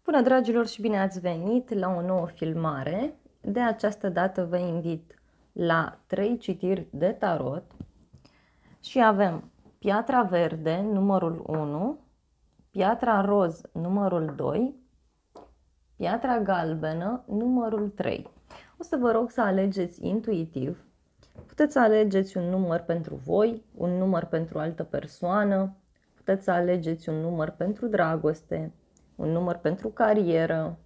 Bună dragilor și bine ați venit la o nouă filmare. De această dată vă invit la 3 citiri de tarot și avem piatra verde numărul 1, piatra roz numărul 2, piatra galbenă numărul 3. O să vă rog să alegeți intuitiv. Puteți să alegeți un număr pentru voi, un număr pentru altă persoană, puteți să alegeți un număr pentru dragoste, un număr pentru carieră.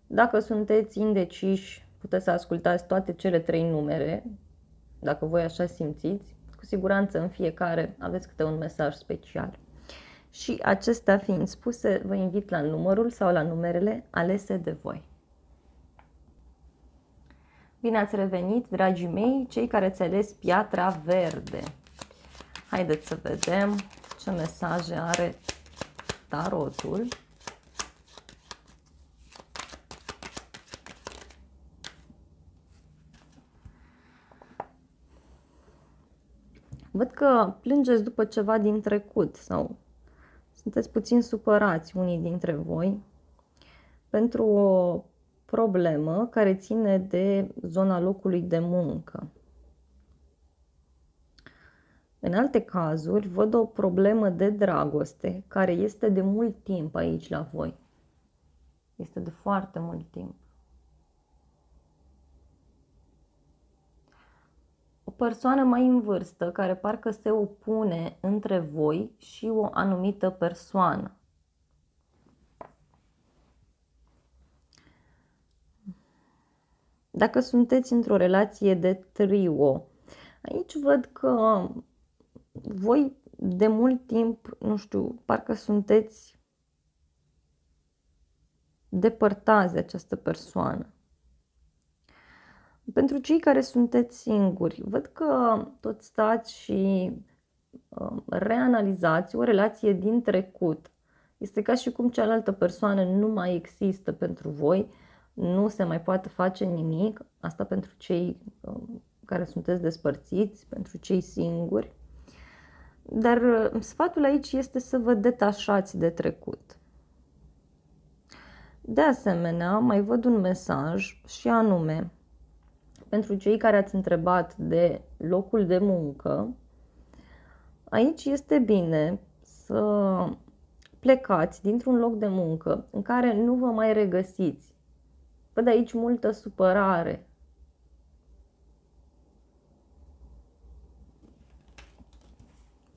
Dacă sunteți indeciși, puteți să ascultați toate cele 3 numere, dacă voi așa simțiți. Cu siguranță în fiecare aveți câte un mesaj special. Și acestea fiind spuse, vă invit la numărul sau la numerele alese de voi. Bine ați revenit, dragii mei, cei care ați ales piatra verde. Haideți să vedem ce mesaje are tarotul. Văd că plângeți după ceva din trecut sau sunteți puțin supărați unii dintre voi pentru o problemă care ține de zona locului de muncă. În alte cazuri, văd o problemă de dragoste care este de mult timp aici la voi. Este de foarte mult timp. O persoană mai în vârstă care parcă se opune între voi și o anumită persoană. Dacă sunteți într-o relație de trio, aici văd că voi de mult timp, nu știu, parcă sunteți depărtați de această persoană. Pentru cei care sunteți singuri, văd că tot stați și reanalizați o relație din trecut. Este ca și cum cealaltă persoană nu mai există pentru voi, nu se mai poate face nimic. Asta pentru cei care sunteți despărțiți, pentru cei singuri. Dar sfatul aici este să vă detașați de trecut. De asemenea, mai văd un mesaj și anume, pentru cei care ați întrebat de locul de muncă, aici este bine să plecați dintr-un loc de muncă în care nu vă mai regăsiți. Văd aici multă supărare.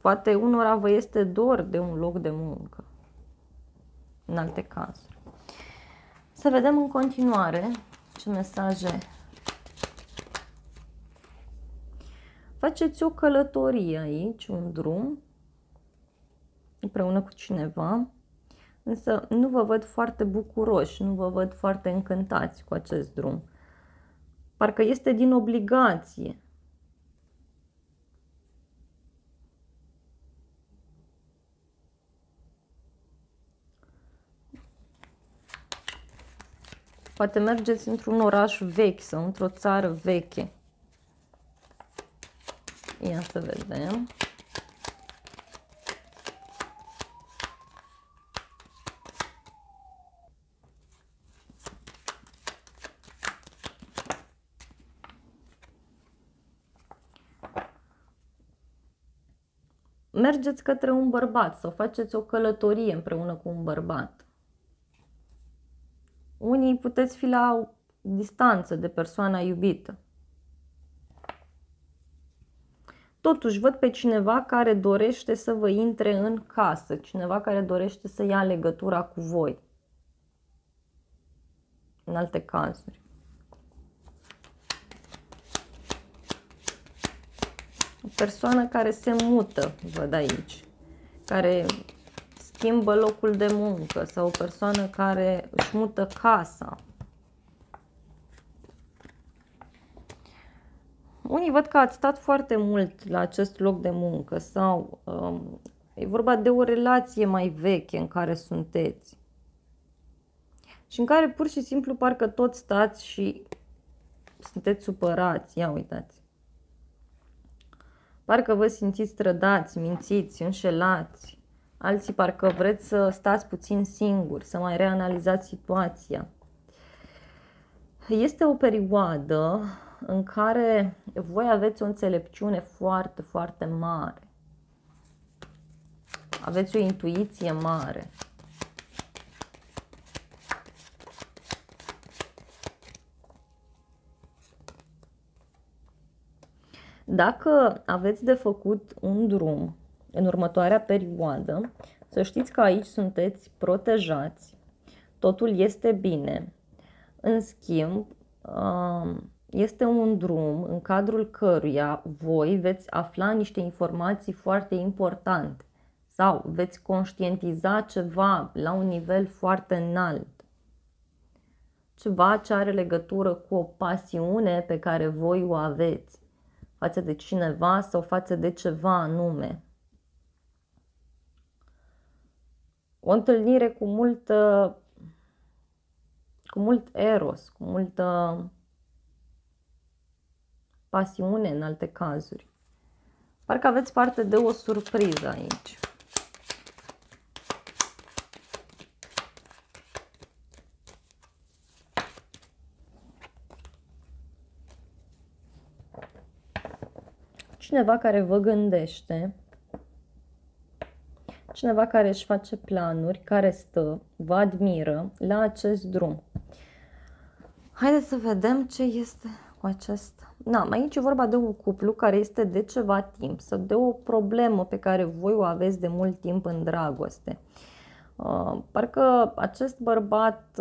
Poate unora vă este dor de un loc de muncă, în alte cazuri. Să vedem în continuare ce mesaje. Faceți o călătorie aici, un drum, împreună cu cineva, însă nu vă văd foarte bucuroși, nu vă văd foarte încântați cu acest drum. Parcă este din obligație. Poate mergeți într-un oraș vechi sau într-o țară veche. Ia să vedem. Mergeți către un bărbat sau faceți o călătorie împreună cu un bărbat. Unii puteți fi la o distanță de persoana iubită. Totuși, văd pe cineva care dorește să vă intre în casă, cineva care dorește să ia legătura cu voi. În alte cazuri. O persoană care se mută, văd aici, care schimbă locul de muncă sau o persoană care își mută casa. Unii văd că ați stat foarte mult la acest loc de muncă sau e vorba de o relație mai veche în care sunteți și în care pur și simplu parcă tot stați și sunteți supărați. Ia uitați. Parcă vă simțiți trădați, mințiți, înșelați. Alții parcă vreți să stați puțin singuri, să mai reanalizați situația. Este o perioadă în care voi aveți o înțelepciune foarte, foarte mare. Aveți o intuiție mare. Dacă aveți de făcut un drum în următoarea perioadă, să știți că aici sunteți protejați, totul este bine. În schimb, este un drum în cadrul căruia voi veți afla niște informații foarte importante sau veți conștientiza ceva la un nivel foarte înalt. Ceva ce are legătură cu o pasiune pe care voi o aveți față de cineva sau față de ceva anume. O întâlnire cu mult eros, cu multă pasiune în alte cazuri. Parcă aveți parte de o surpriză aici. Cineva care vă gândește, cineva care își face planuri, care stă, vă admiră la acest drum. Haideți să vedem ce este cu acest... Aici e vorba de un cuplu care este de ceva timp sau de o problemă pe care voi o aveți de mult timp în dragoste. Parcă acest bărbat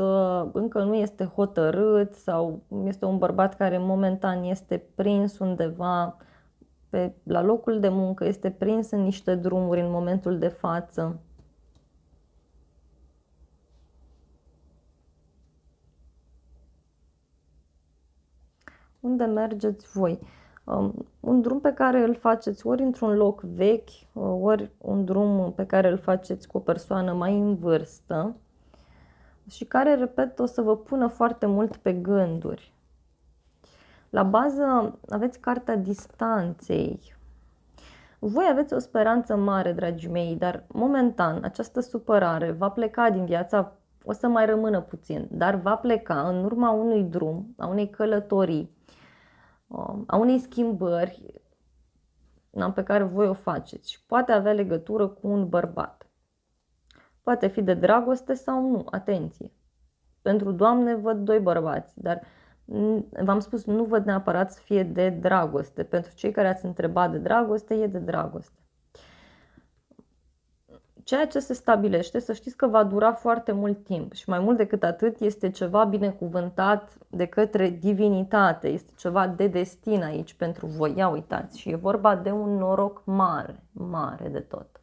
încă nu este hotărât sau este un bărbat care momentan este prins undeva la locul de muncă, este prins în niște drumuri în momentul de față. Unde mergeți voi? Un drum pe care îl faceți ori într-un loc vechi, ori un drum pe care îl faceți cu o persoană mai în vârstă și care, repet, o să vă pună foarte mult pe gânduri. La bază aveți cartea distanței. Voi aveți o speranță mare, dragii mei, dar momentan această supărare va pleca din viața, o să mai rămână puțin, dar va pleca în urma unui drum, a unei călătorii, a unei schimbări pe care voi o faceți și poate avea legătură cu un bărbat. Poate fi de dragoste sau nu, atenție. Pentru Doamne văd doi bărbați, dar v-am spus, nu văd neapărat să fie de dragoste. Pentru cei care ați întrebat de dragoste, e de dragoste. Ceea ce se stabilește, să știți că va dura foarte mult timp și mai mult decât atât este ceva binecuvântat de către divinitate, este ceva de destin aici pentru voi. Ia uitați, și e vorba de un noroc mare, mare de tot.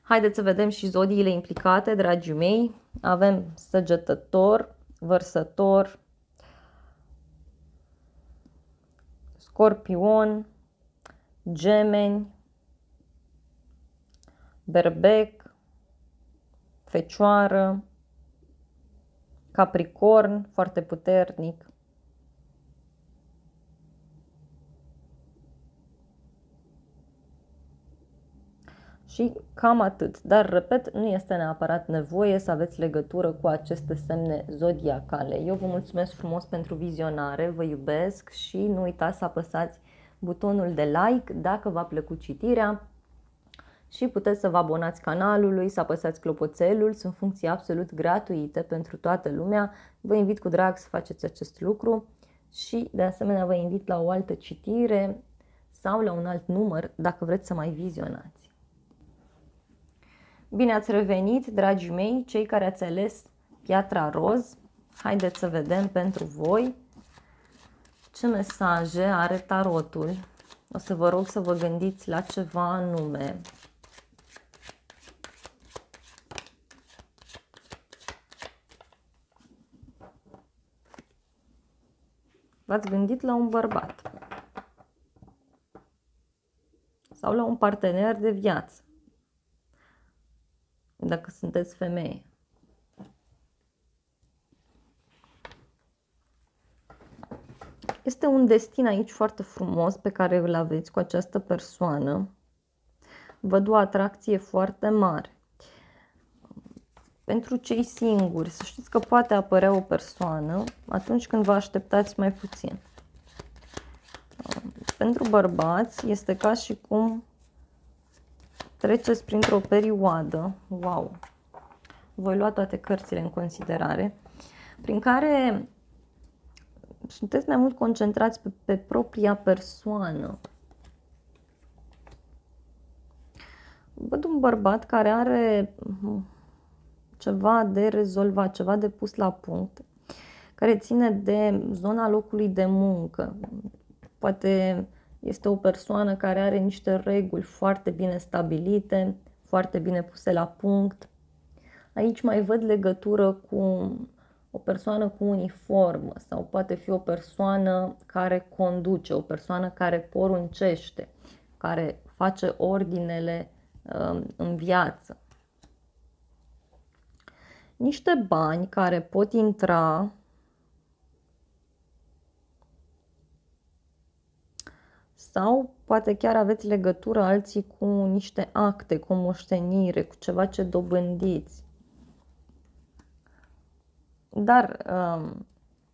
Haideți să vedem și zodiile implicate, dragii mei. Avem Săgetător, Vărsător, Scorpion, Gemeni, Berbec, Fecioară, Capricorn, foarte puternic, și cam atât. Dar, repet, nu este neapărat nevoie să aveți legătură cu aceste semne zodiacale. Eu vă mulțumesc frumos pentru vizionare, vă iubesc și nu uitați să apăsați butonul de like dacă v-a plăcut citirea. Și puteți să vă abonați canalului, să apăsați clopoțelul, sunt funcții absolut gratuite pentru toată lumea. Vă invit cu drag să faceți acest lucru și de asemenea vă invit la o altă citire sau la un alt număr dacă vreți să mai vizionați. Bine ați revenit, dragii mei, cei care ați ales piatra roz. Haideți să vedem pentru voi ce mesaje are tarotul. O să vă rog să vă gândiți la ceva anume. V-ați gândit la un bărbat sau la un partener de viață, dacă sunteți femeie. Este un destin aici foarte frumos pe care îl aveți cu această persoană. văd o atracție foarte mare. Pentru cei singuri, să știți că poate apărea o persoană atunci când vă așteptați mai puțin. Pentru bărbați este ca și cum treceți printr-o perioadă, wow, voi lua toate cărțile în considerare, prin care sunteți mai mult concentrați pe propria persoană. Văd un bărbat care are ceva de rezolvat, ceva de pus la punct, care ține de zona locului de muncă. Poate este o persoană care are niște reguli foarte bine stabilite, foarte bine puse la punct. Aici mai văd legătură cu o persoană cu uniformă sau poate fi o persoană care conduce, o persoană care poruncește, care face ordinele în viață. Niște bani care pot intra sau poate chiar aveți legătură alții cu niște acte, cu moștenire, cu ceva ce dobândiți. Dar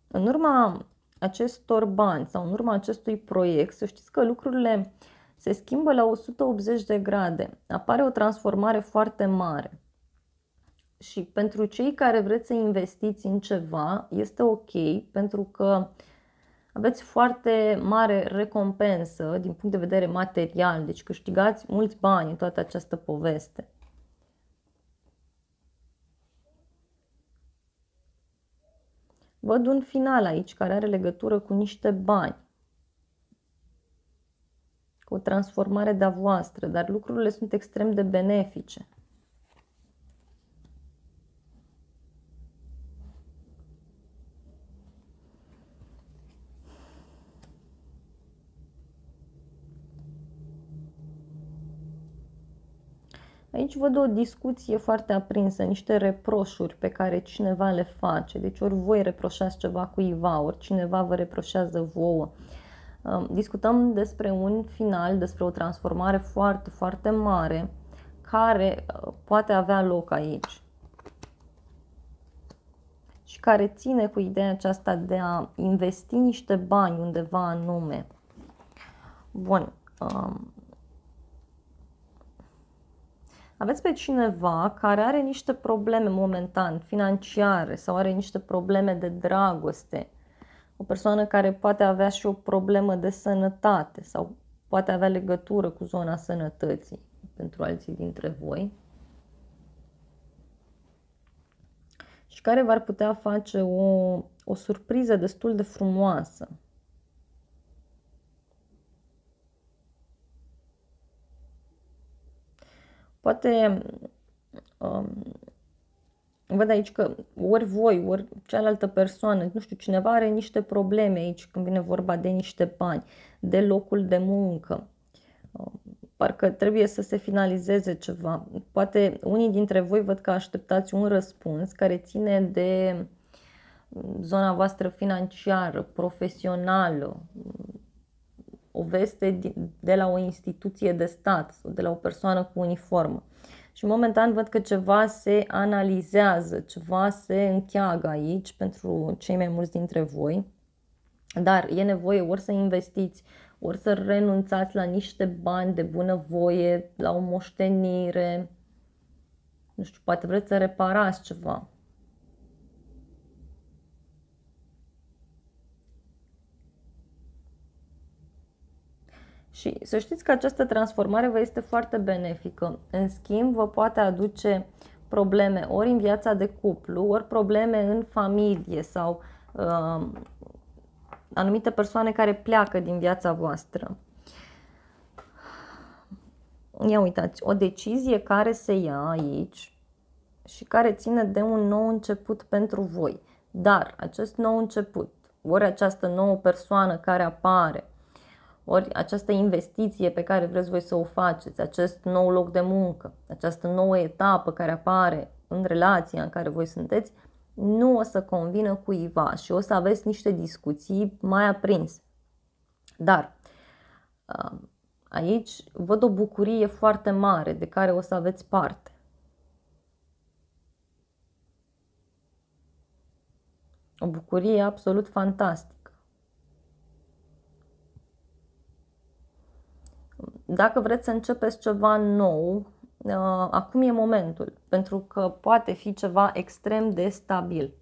în urma acestor bani sau în urma acestui proiect, să știți că lucrurile se schimbă la 180 de grade. Apare o transformare foarte mare. Și pentru cei care vreți să investiți în ceva, este ok, pentru că aveți foarte mare recompensă din punct de vedere material, deci câștigați mulți bani în toată această poveste. Văd un final aici care are legătură cu niște bani, cu o transformare de-a voastră, dar lucrurile sunt extrem de benefice. Aici văd o discuție foarte aprinsă, niște reproșuri pe care cineva le face. Deci ori voi reproșați ceva cuiva, ori cineva vă reproșează vouă. Discutăm despre un final, despre o transformare foarte, foarte mare care poate avea loc aici. Și care ține cu ideea aceasta de a investi niște bani undeva anume. Bun. Aveți pe cineva care are niște probleme momentan financiare sau are niște probleme de dragoste. O persoană care poate avea și o problemă de sănătate sau poate avea legătură cu zona sănătății pentru alții dintre voi. Și care v-ar putea face o surpriză destul de frumoasă. Poate văd aici că ori voi, ori cealaltă persoană, nu știu, cineva are niște probleme aici când vine vorba de niște bani, de locul de muncă. Parcă trebuie să se finalizeze ceva. Poate unii dintre voi văd că așteptați un răspuns care ține de zona voastră financiară, profesională, o veste de la o instituție de stat sau de la o persoană cu uniformă. Și momentan văd că ceva se analizează, ceva se încheagă aici pentru cei mai mulți dintre voi. Dar e nevoie ori să investiți, ori să renunțați la niște bani de bunăvoie, la o moștenire. Nu știu, poate vreți să reparați ceva. Și să știți că această transformare vă este foarte benefică. În schimb, vă poate aduce probleme ori în viața de cuplu, ori probleme în familie sau anumite persoane care pleacă din viața voastră. Ia uitați, o decizie care se ia aici și care ține de un nou început pentru voi. Dar acest nou început, ori această nouă persoană care apare, ori această investiție pe care vreți voi să o faceți, acest nou loc de muncă, această nouă etapă care apare în relația în care voi sunteți, nu o să convină cuiva și o să aveți niște discuții mai aprinse. Dar Aici văd o bucurie foarte mare de care o să aveți parte. O bucurie absolut fantastică. Dacă vreți să începeți ceva nou, acum e momentul, pentru că poate fi ceva extrem de stabil.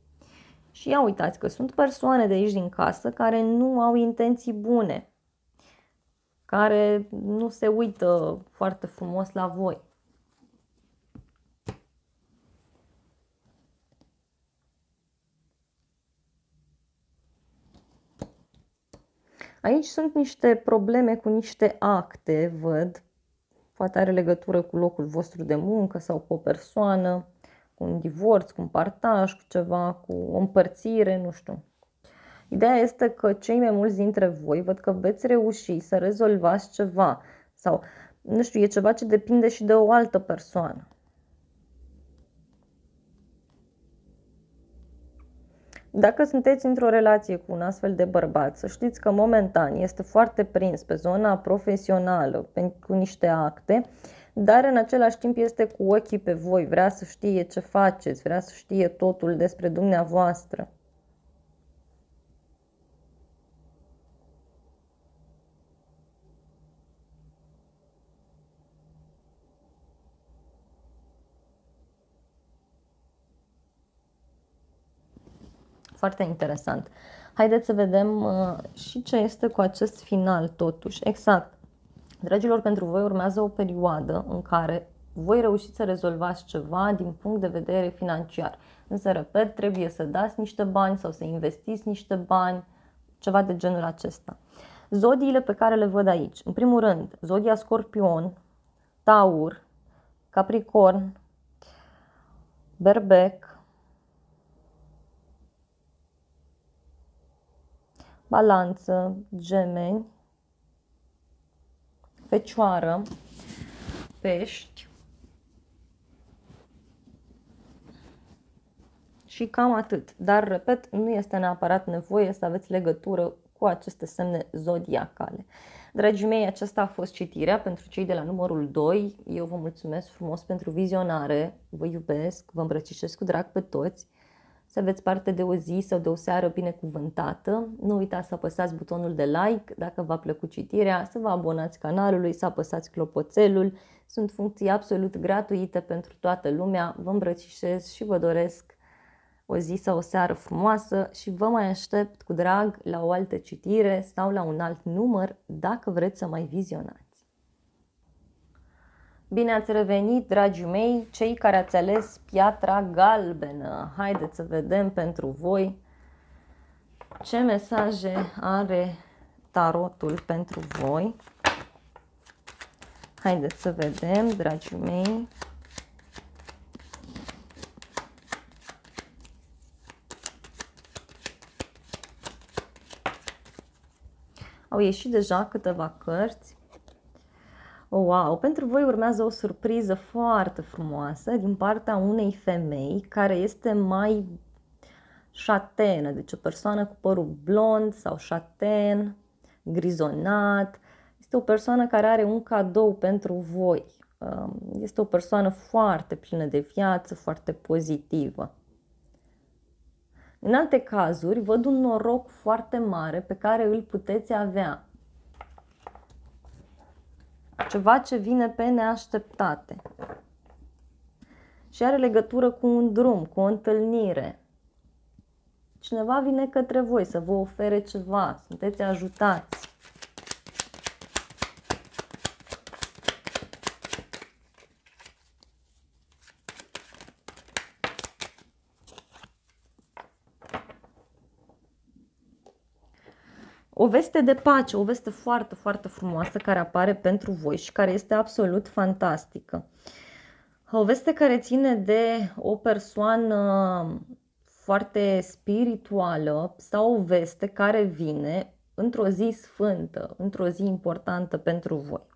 Și ia uitați că sunt persoane de aici din casă care nu au intenții bune, care nu se uită foarte frumos la voi. Aici sunt niște probleme cu niște acte, văd. Poate are legătură cu locul vostru de muncă sau cu o persoană, cu un divorț, cu un partaj, cu ceva, cu o împărțire, nu știu. Ideea este că cei mai mulți dintre voi văd că veți reuși să rezolvați ceva sau, nu știu, e ceva ce depinde și de o altă persoană. Dacă sunteți într-o relație cu un astfel de bărbat, să știți că momentan este foarte prins pe zona profesională, cu niște acte, dar în același timp este cu ochii pe voi, vrea să știe ce faceți, vrea să știe totul despre dumneavoastră. Foarte interesant. Haideți să vedem și ce este cu acest final totuși. Exact. Dragilor, pentru voi urmează o perioadă în care voi reușiți să rezolvați ceva din punct de vedere financiar. Însă, repet, trebuie să dați niște bani sau să investiți niște bani, ceva de genul acesta. Zodiile pe care le văd aici. În primul rând, zodia Scorpion, Taur, Capricorn, Berbec, Balanță, Gemeni, Fecioară, Pești și cam atât. Dar, repet, nu este neapărat nevoie să aveți legătură cu aceste semne zodiacale. Dragii mei, aceasta a fost citirea pentru cei de la numărul 2. Eu vă mulțumesc frumos pentru vizionare, vă iubesc, vă îmbrățișez cu drag pe toți. Să aveți parte de o zi sau de o seară binecuvântată. Nu uitați să apăsați butonul de like dacă v-a plăcut citirea, să vă abonați canalului, să apăsați clopoțelul. Sunt funcții absolut gratuite pentru toată lumea. Vă îmbrățișez și vă doresc o zi sau o seară frumoasă și vă mai aștept cu drag la o altă citire sau la un alt număr dacă vreți să mai vizionați. Bine ați revenit, dragii mei, cei care ați ales piatra galbenă. Haideți să vedem pentru voi ce mesaje are tarotul pentru voi. Haideți să vedem, dragii mei. Au ieșit deja câteva cărți. Wow! Pentru voi urmează o surpriză foarte frumoasă din partea unei femei care este mai șatenă, deci o persoană cu părul blond sau șaten, grizonat. Este o persoană care are un cadou pentru voi. Este o persoană foarte plină de viață, foarte pozitivă. În alte cazuri, văd un noroc foarte mare pe care îl puteți avea. Ceva ce vine pe neașteptate. Și are legătură cu un drum, cu o întâlnire. Cineva vine către voi să vă ofere ceva, sunteți ajutați. O veste de pace, o veste foarte, foarte frumoasă care apare pentru voi și care este absolut fantastică. O veste care ține de o persoană foarte spirituală sau o veste care vine într-o zi sfântă, într-o zi importantă pentru voi.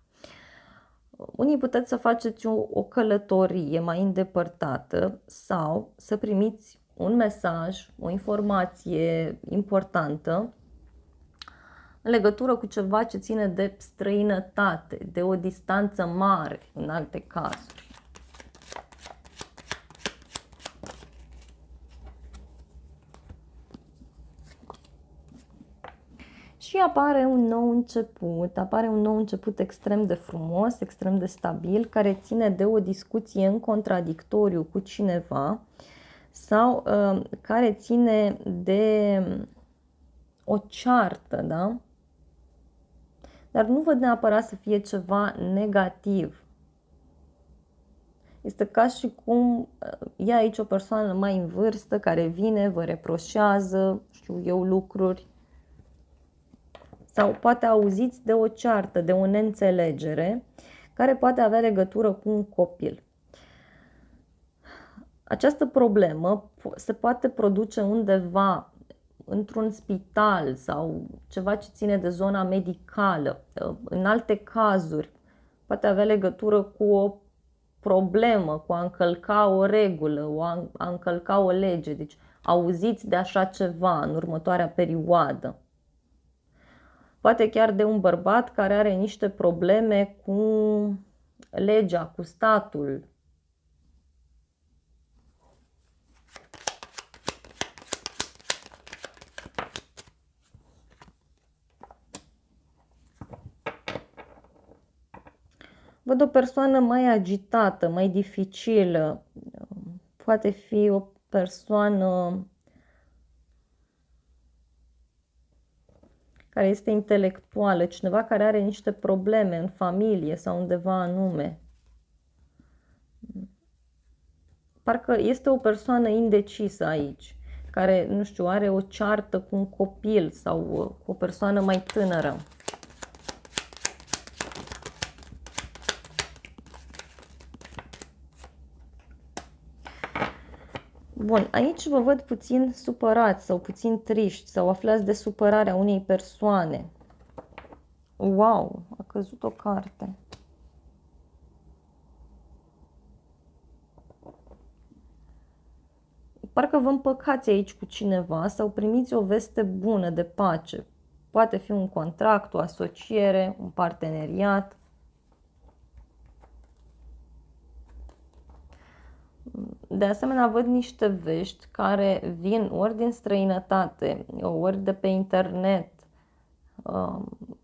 Unii puteți să faceți o călătorie mai îndepărtată sau să primiți un mesaj, o informație importantă în legătură cu ceva ce ține de străinătate, de o distanță mare, în alte cazuri. Și apare un nou început extrem de frumos, extrem de stabil, care ține de o discuție în contradictoriu cu cineva sau care ține de o ceartă, da? Dar nu văd neapărat să fie ceva negativ. Este ca și cum e aici o persoană mai în vârstă care vine, vă reproșează, știu eu, lucruri. Sau poate auziți de o ceartă, de o neînțelegere, care poate avea legătură cu un copil. Această problemă se poate produce undeva într-un spital sau ceva ce ține de zona medicală. În alte cazuri poate avea legătură cu o problemă, cu a încălca o regulă, a încălca o lege. Deci auziți de așa ceva în următoarea perioadă. Poate chiar de un bărbat care are niște probleme cu legea, cu statul. Văd o persoană mai agitată, mai dificilă. Poate fi o persoană care este intelectuală, cineva care are niște probleme în familie sau undeva anume. Parcă este o persoană indecisă aici, care, nu știu, are o ceartă cu un copil sau cu o persoană mai tânără. Bun, aici vă văd puțin supărați sau puțin triști sau aflați de supărarea unei persoane. Wow, a căzut o carte. Parcă vă împăcați aici cu cineva sau primiți o veste bună de pace. Poate fi un contract, o asociere, un parteneriat. De asemenea, văd niște vești care vin ori din străinătate, ori de pe internet,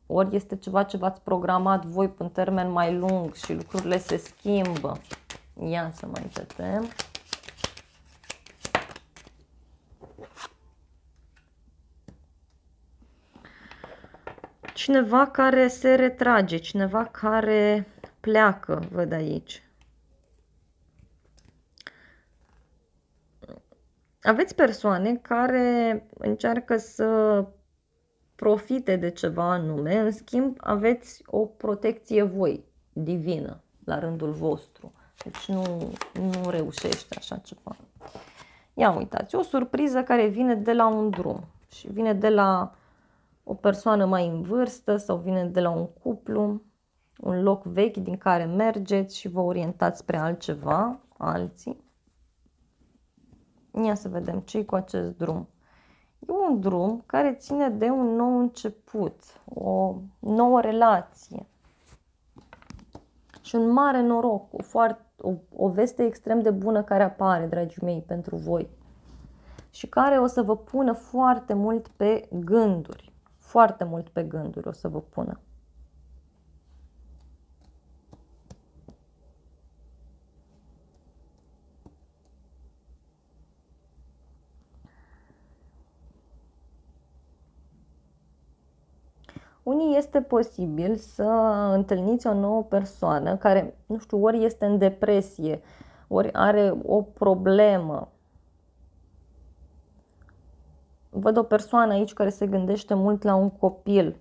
ori este ceva ce v-ați programat voi pe un termen mai lung și lucrurile se schimbă. Ia să mai vedem. Cineva care se retrage, cineva care pleacă, văd aici. Aveți persoane care încearcă să profite de ceva anume, în schimb aveți o protecție voi, divină, la rândul vostru. Deci nu reușește așa ceva. Ia uitați, o surpriză care vine de la un drum și vine de la o persoană mai în vârstă sau vine de la un cuplu, un loc vechi din care mergeți și vă orientați spre altceva, alții. Ia să vedem ce-i cu acest drum. E un drum care ține de un nou început, o nouă relație și un mare noroc, o veste extrem de bună care apare, dragii mei, pentru voi și care o să vă pună foarte mult pe gânduri, foarte mult pe gânduri o să vă pună. Unii este posibil să întâlniți o nouă persoană care, nu știu, ori este în depresie, ori are o problemă. Văd o persoană aici care se gândește mult la un copil,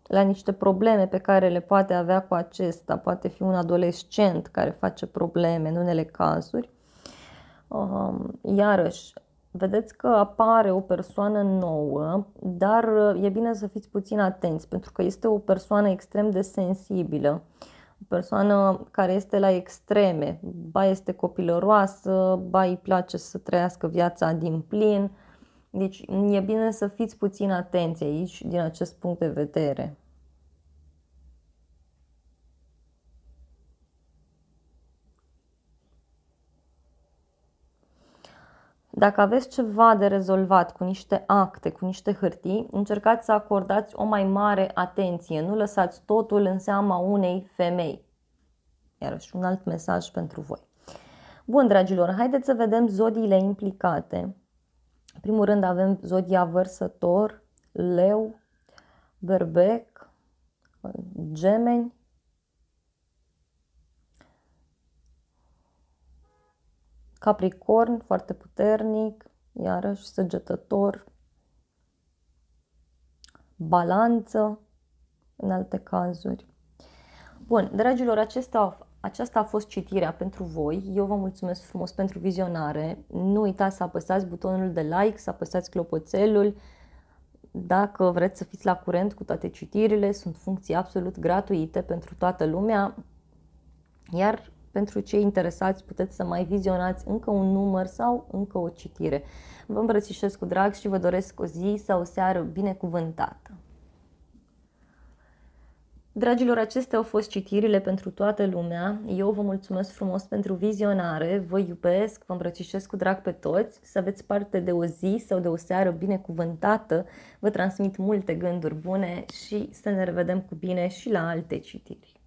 la niște probleme pe care le poate avea cu acesta. Poate fi un adolescent care face probleme în unele cazuri. Iarăși, vedeți că apare o persoană nouă, dar e bine să fiți puțin atenți, pentru că este o persoană extrem de sensibilă, o persoană care este la extreme, ba este copilăroasă, ba îi place să trăiască viața din plin, Deci e bine să fiți puțin atenți aici din acest punct de vedere. Dacă aveți ceva de rezolvat cu niște acte, cu niște hârtii, încercați să acordați o mai mare atenție. Nu lăsați totul în seama unei femei. Iarăși un alt mesaj pentru voi. Bun, dragilor, haideți să vedem zodiile implicate. În primul rând avem zodia Vărsător, Leu, Berbec, Gemeni, Capricorn, foarte puternic, iarăși Săgetător, Balanță, în alte cazuri. Bun, dragilor, aceasta a fost citirea pentru voi. Eu vă mulțumesc frumos pentru vizionare. Nu uitați să apăsați butonul de like, să apăsați clopoțelul. Dacă vreți să fiți la curent cu toate citirile, sunt funcții absolut gratuite pentru toată lumea. Iar pentru cei interesați puteți să mai vizionați încă un număr sau încă o citire. Vă îmbrățișez cu drag și vă doresc o zi sau o seară binecuvântată. Dragilor, acestea au fost citirile pentru toată lumea. Eu vă mulțumesc frumos pentru vizionare, vă iubesc, vă îmbrățișez cu drag pe toți, să aveți parte de o zi sau de o seară binecuvântată, vă transmit multe gânduri bune și să ne revedem cu bine și la alte citiri.